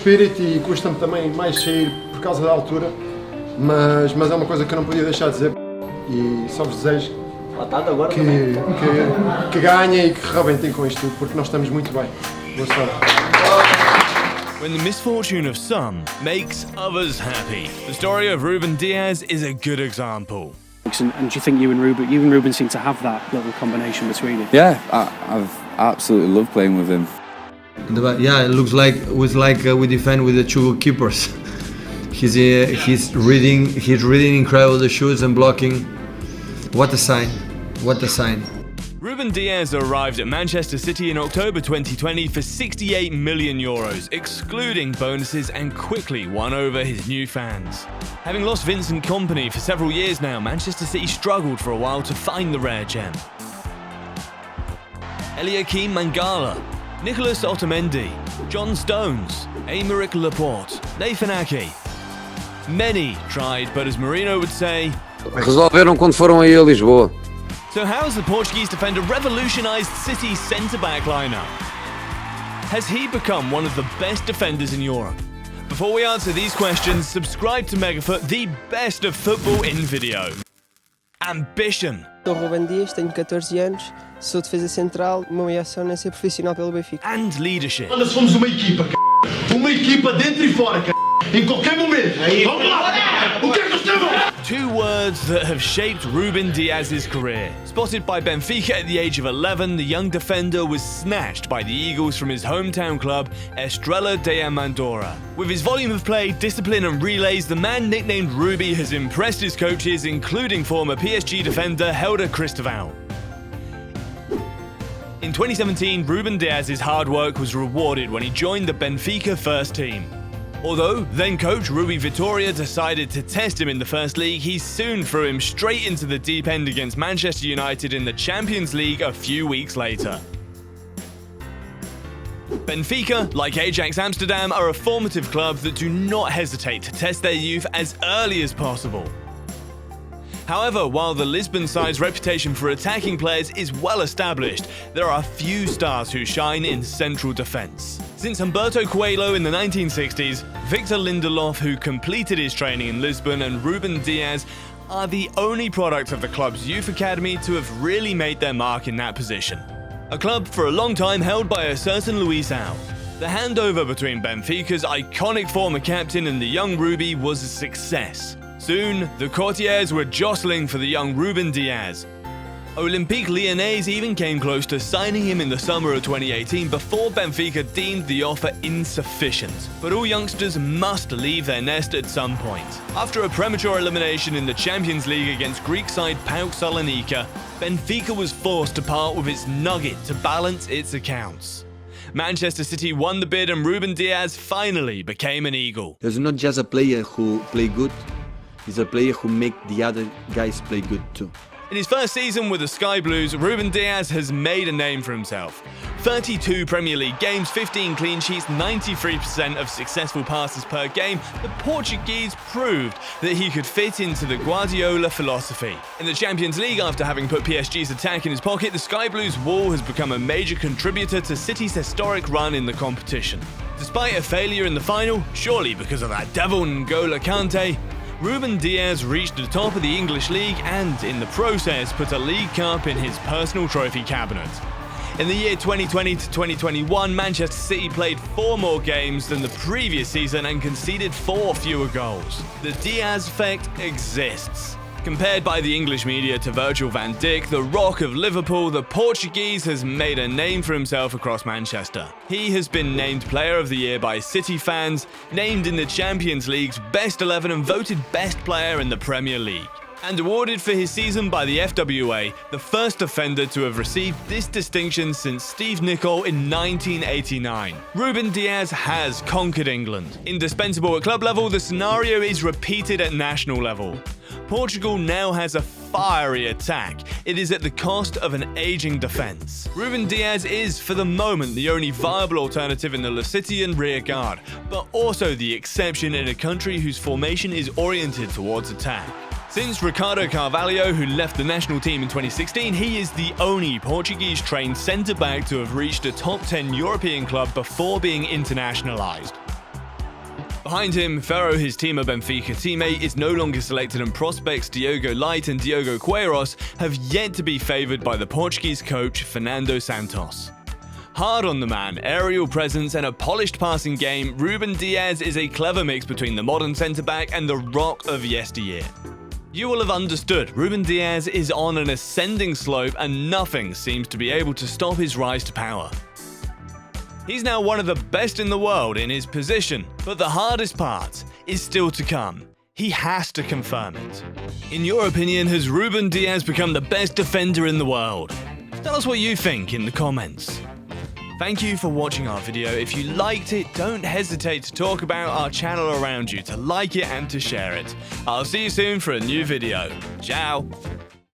espírito e custa-me também mais sair por causa da altura, mas é uma coisa que eu não podia deixar de dizer e só vos desejo que ganhem e que rebentem com isto tudo, porque nós estamos muito bem. Boa sorte. When the misfortune of some makes others happy. The story of Ruben Diaz is a good example. And do you think you and Ruben seem to have that little combination between you? Yeah, I've absolutely loved playing with him. Yeah, it looks like we defend with the two keepers. He's reading incredible the shoots and blocking. What a sign! What a sign! Ruben Diaz arrived at Manchester City in October 2020 for €68 million, excluding bonuses, and quickly won over his new fans. Having lost Vincent Kompany for several years now, Manchester City struggled for a while to find the rare gem. Eliakim Mangala, Nicolas Otamendi, John Stones, Aymeric Laporte, Nathan Ake. Many tried, but as Mourinho would say, resolveram quando foram aí a Lisboa. So how has the Portuguese defender revolutionised City's centre-back lineup? Has he become one of the best defenders in Europe? Before we answer these questions, subscribe to Megafoot, the best of football in video. Ambition. Sou Ruben Dias, tenho 14 anos, sou defesa central, o meu sonho é ser profissional pelo Benfica. And leadership. Nós somos uma equipa, uma equipa dentro e fora, em qualquer momento. Vamos lá! O que é que nós temos? Two words that have shaped Ruben Diaz's career. Spotted by Benfica at the age of 11, the young defender was snatched by the Eagles from his hometown club, Estrela de Amadora. With his volume of play, discipline and relays, the man nicknamed Ruby has impressed his coaches, including former PSG defender Helder Cristobal. In 2017, Ruben Diaz's hard work was rewarded when he joined the Benfica first team. Although then-coach Rui Vitória decided to test him in the first league, he soon threw him straight into the deep end against Manchester United in the Champions League a few weeks later. Benfica, like Ajax Amsterdam, are a formative club that do not hesitate to test their youth as early as possible. However, while the Lisbon side's reputation for attacking players is well established, there are few stars who shine in central defence. Since Humberto Coelho in the 1960s, Victor Lindelof, who completed his training in Lisbon, and Ruben Diaz are the only product of the club's youth academy to have really made their mark in that position. A club for a long time held by a certain Luis Al. The handover between Benfica's iconic former captain and the young Ruby was a success. Soon, the courtiers were jostling for the young Ruben Diaz. Olympique Lyonnais even came close to signing him in the summer of 2018 before Benfica deemed the offer insufficient. But all youngsters must leave their nest at some point. After a premature elimination in the Champions League against Greek side PAOK Salonika, Benfica was forced to part with its nugget to balance its accounts. Manchester City won the bid and Ruben Diaz finally became an Eagle. There's not just a player who play good, he's a player who make the other guys play good too. In his first season with the Sky Blues, Ruben Diaz has made a name for himself. 32 Premier League games, 15 clean sheets, 93% of successful passes per game, the Portuguese proved that he could fit into the Guardiola philosophy. In the Champions League, after having put PSG's attack in his pocket, the Sky Blues' wall has become a major contributor to City's historic run in the competition. Despite a failure in the final, surely because of that devil N'Golo Kante, Ruben Diaz reached the top of the English League and, in the process, put a League Cup in his personal trophy cabinet. In the year 2020 to 2021, Manchester City played 4 more games than the previous season and conceded 4 fewer goals. The Diaz effect exists. Compared by the English media to Virgil van Dijk, the Rock of Liverpool, the Portuguese has made a name for himself across Manchester. He has been named Player of the Year by City fans, named in the Champions League's Best 11 and voted Best Player in the Premier League. And awarded for his season by the FWA, the first defender to have received this distinction since Steve Nicol in 1989. Ruben Diaz has conquered England. Indispensable at club level, the scenario is repeated at national level. Portugal now has a fiery attack. It is at the cost of an aging defence. Ruben Diaz is, for the moment, the only viable alternative in the Lusitian rear guard, but also the exception in a country whose formation is oriented towards attack. Since Ricardo Carvalho, who left the national team in 2016, he is the only Portuguese-trained centre-back to have reached a top 10 European club before being internationalised. Behind him, Ferro, his Team of Benfica teammate, is no longer selected, and prospects Diogo Leite and Diogo Queiroz have yet to be favoured by the Portuguese coach Fernando Santos. Hard on the man, aerial presence and a polished passing game, Ruben Dias is a clever mix between the modern centre-back and the rock of yesteryear. You will have understood, Ruben Dias is on an ascending slope and nothing seems to be able to stop his rise to power. He's now one of the best in the world in his position, but the hardest part is still to come. He has to confirm it. In your opinion, has Ruben Dias become the best defender in the world? Tell us what you think in the comments. Thank you for watching our video. If you liked it, don't hesitate to talk about our channel around you, to like it and to share it. I'll see you soon for a new video. Ciao!